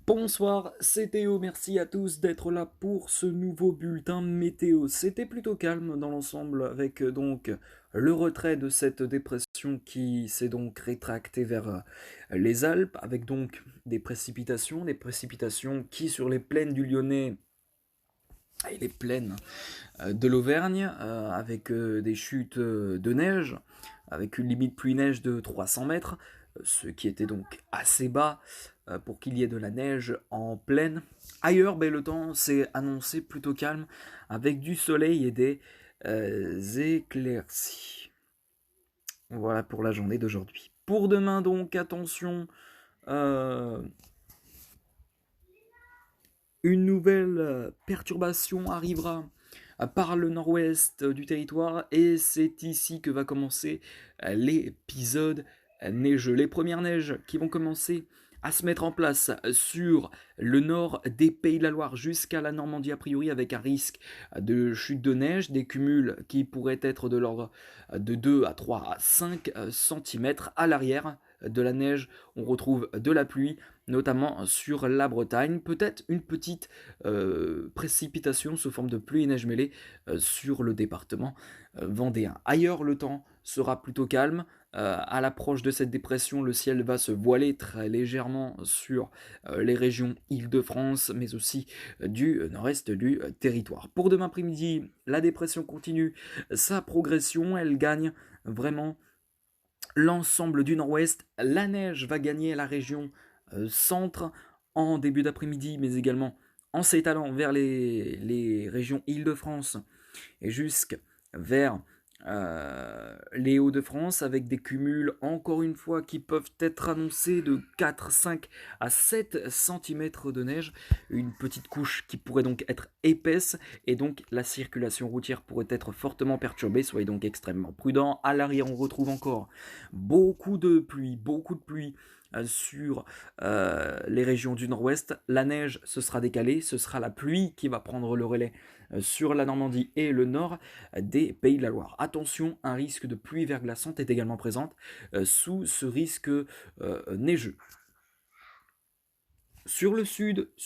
Bonsoir, c'est Théo, merci à tous d'être là pour ce nouveau bulletin météo. C'était plutôt calme dans l'ensemble avec donc le retrait de cette dépression qui s'est donc rétractée vers les Alpes avec donc des précipitations qui sur les plaines du Lyonnais et les plaines de l'Auvergne avec des chutes de neige avec une limite pluie-neige de 300 mètres, ce qui était donc assez bas pour qu'il y ait de la neige en plaine. Ailleurs, ben, le temps s'est annoncé plutôt calme avec du soleil et des éclaircies. Voilà pour la journée d'aujourd'hui. Pour demain donc, attention, euh, une nouvelle perturbation arrivera par le nord-ouest du territoire et c'est ici que va commencer l'épisode neigeux. Les premières neiges qui vont commencer à se mettre en place sur le nord des Pays de la Loire jusqu'à la Normandie a priori avec un risque de chute de neige, des cumuls qui pourraient être de l'ordre de 2 à 3 à 5 cm à l'arrière de la neige, on retrouve de la pluie, notamment sur la Bretagne. Peut-être une petite précipitation sous forme de pluie et neige mêlée sur le département vendéen. Ailleurs, le temps sera plutôt calme. À l'approche de cette dépression, le ciel va se voiler très légèrement sur les régions Île-de-France, mais aussi du nord-est du territoire. Pour demain après-midi, la dépression continue sa progression, elle gagne vraiment l'ensemble du nord-ouest. La neige va gagner la région centre en début d'après-midi, mais également en s'étalant vers les régions Île-de-France et jusque vers les Hauts-de-France, avec des cumuls, encore une fois, qui peuvent être annoncés de 4, 5 à 7 cm de neige, une petite couche qui pourrait donc être épaisse, et donc la circulation routière pourrait être fortement perturbée, soyez donc extrêmement prudents. À l'arrière, on retrouve encore beaucoup de pluie sur les régions du nord-ouest. La neige, ce sera décalé, ce sera la pluie qui va prendre le relais sur la Normandie et le nord des Pays de la Loire. Attention, un risque de pluie verglaçante est également présent sous ce risque neigeux. Sur le sud,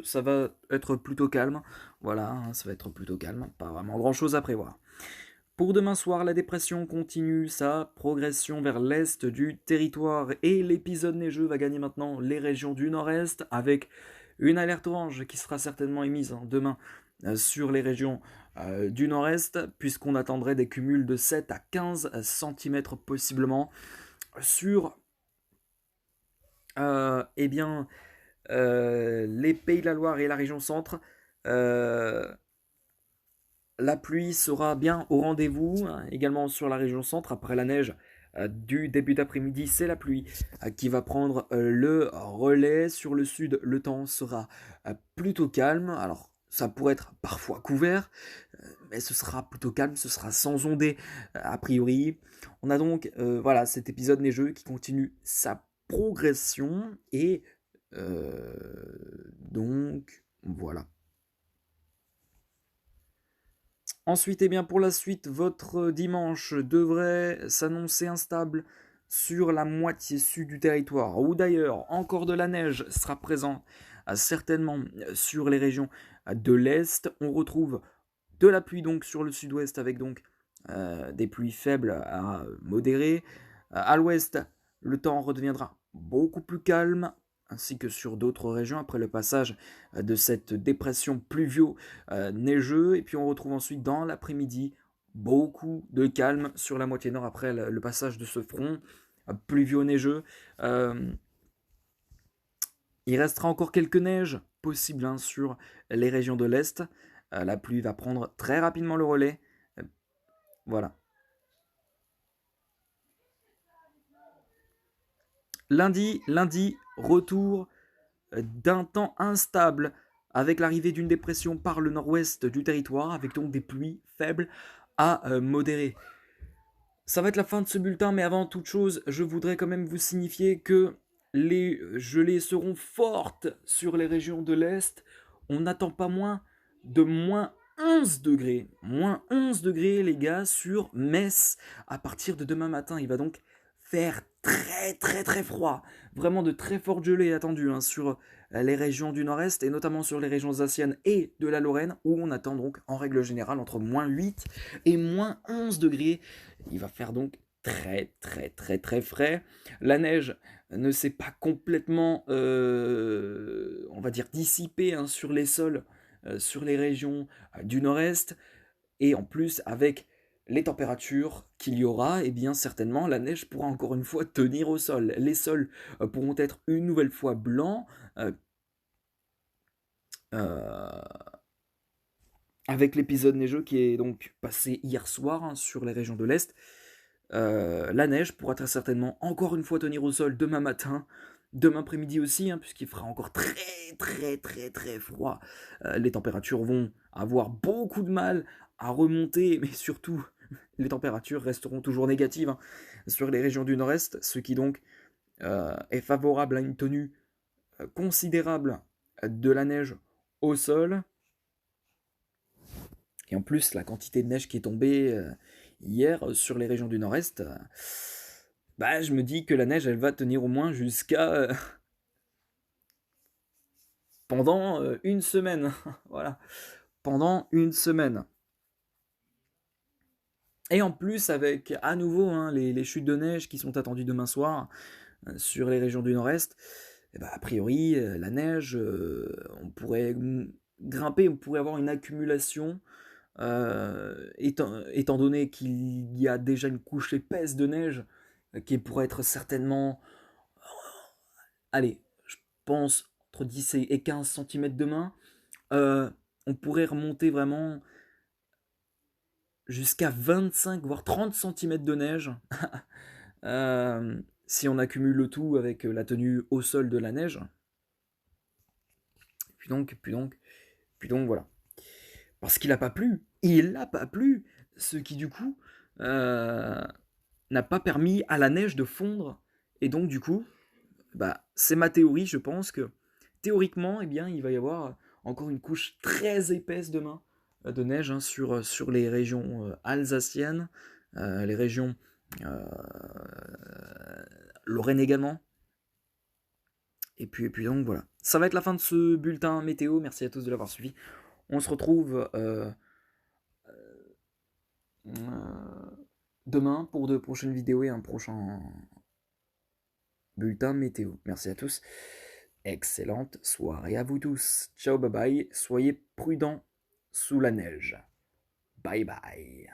ça va être plutôt calme. Voilà, hein, ça va être plutôt calme. Pas vraiment grand chose à prévoir. Pour demain soir, la dépression continue sa progression vers l'est du territoire et l'épisode neigeux va gagner maintenant les régions du nord-est avec une alerte orange qui sera certainement émise demain sur les régions du nord-est puisqu'on attendrait des cumuls de 7 à 15 cm possiblement sur eh bien, les Pays de la Loire et la région centre. La pluie sera bien au rendez-vous, hein, également sur la région centre. Après la neige du début d'après-midi, c'est la pluie qui va prendre le relais. Sur le sud, le temps sera plutôt calme. Alors, ça pourrait être parfois couvert, mais ce sera plutôt calme, ce sera sans ondée a priori. On a donc voilà cet épisode neigeux qui continue sa progression et donc voilà. Ensuite, eh bien, pour la suite, votre dimanche devrait s'annoncer instable sur la moitié sud du territoire, ou d'ailleurs encore de la neige sera présent certainement sur les régions de l'Est. On retrouve de la pluie donc sur le sud-ouest avec donc des pluies faibles à modérées. À l'ouest, le temps redeviendra beaucoup plus calme ainsi que sur d'autres régions après le passage de cette dépression pluvio-neigeux. Et puis on retrouve ensuite dans l'après-midi beaucoup de calme sur la moitié nord après le passage de ce front pluvio-neigeux. Euh, il restera encore quelques neiges possibles sur les régions de l'Est. La pluie va prendre très rapidement le relais. Voilà. Lundi, retour d'un temps instable avec l'arrivée d'une dépression par le nord-ouest du territoire, avec donc des pluies faibles à modérées. Ça va être la fin de ce bulletin, mais avant toute chose, je voudrais quand même vous signifier que les gelées seront fortes sur les régions de l'Est. On n'attend pas moins de moins 11 degrés. Moins 11 degrés, les gars, sur Metz à partir de demain matin. Il va donc faire très très très froid. Vraiment de très fortes gelées attendues sur les régions du nord-est et notamment sur les régions alsaciennes et de la Lorraine où on attend donc en règle générale entre moins 8 et moins 11 degrés. Il va faire donc très très très très frais. La neige ne s'est pas complètement, on va dire, dissipée sur les sols, sur les régions du nord-est. Et en plus, avec les températures qu'il y aura, eh bien certainement la neige pourra encore une fois tenir au sol. Les sols pourront être une nouvelle fois blancs, euh, euh, avec l'épisode neigeux qui est donc passé hier soir sur les régions de l'Est. La neige pourra très certainement encore une fois tenir au sol demain matin, demain après-midi aussi, puisqu'il fera encore très très très très froid. Les températures vont avoir beaucoup de mal à remonter, mais surtout les températures resteront toujours négatives sur les régions du nord-est, ce qui donc est favorable à une tenue considérable de la neige au sol. Et en plus, la quantité de neige qui est tombée hier sur les régions du nord-est, bah, je me dis que la neige, elle va tenir au moins jusqu'à pendant une semaine. Voilà, pendant une semaine. Et en plus, avec à nouveau les chutes de neige qui sont attendues demain soir sur les régions du nord-est, eh ben, a priori, la neige, on pourrait grimper, on pourrait avoir une accumulation, étant donné qu'il y a déjà une couche épaisse de neige qui pourrait être certainement, allez, je pense entre 10 et 15 cm demain, on pourrait remonter vraiment jusqu'à 25 voire 30 cm de neige si on accumule le tout avec la tenue au sol de la neige. Puis donc voilà. Parce qu'il n'a pas plu. Il n'a pas plu. Ce qui du coup n'a pas permis à la neige de fondre. Et donc du coup, bah, c'est ma théorie, je pense que théoriquement, eh bien, il va y avoir encore une couche très épaisse demain de neige sur les régions alsaciennes, les régions euh, Lorraine également. Et puis donc voilà. Ça va être la fin de ce bulletin météo. Merci à tous de l'avoir suivi. On se retrouve demain pour de prochaines vidéos et un prochain bulletin météo. Merci à tous. Excellente soirée à vous tous. Ciao, bye bye. Soyez prudents sous la neige. Bye bye.